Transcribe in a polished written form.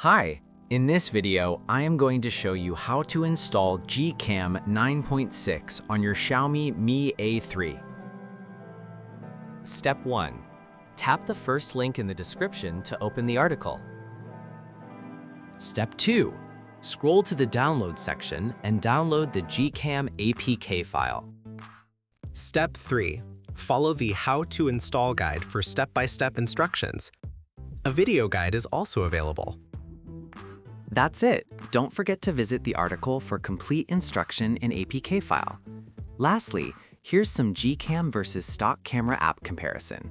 Hi, in this video, I am going to show you how to install GCam 9.6 on your Xiaomi Mi A3. Step 1. Tap the first link in the description to open the article. Step 2. Scroll to the download section and download the GCam APK file. Step 3. Follow the How to Install guide for step-by-step instructions. A video guide is also available. That's it. Don't forget to visit the article for complete instruction and APK file. Lastly, here's some GCam versus stock camera app comparison.